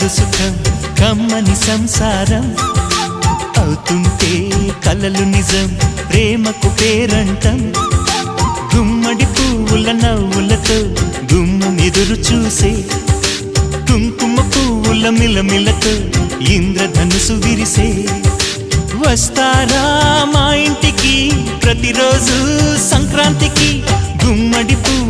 కలదు సుఖం కమ్మని సంసారం అవుతుంటే కలలు నిజం ప్రేమకు పేరంటం గుమ్మడి పువ్వుల నవ్వులతో గుమ్మం ఎదురు చూసే కుంకుమ పువ్వుల మిలమిలతో ఇంద్రధనుసు విరిసే వస్తారా మా ఇంటికి ప్రతిరోజు సంక్రాంతికి గుమ్మడి పువ్వు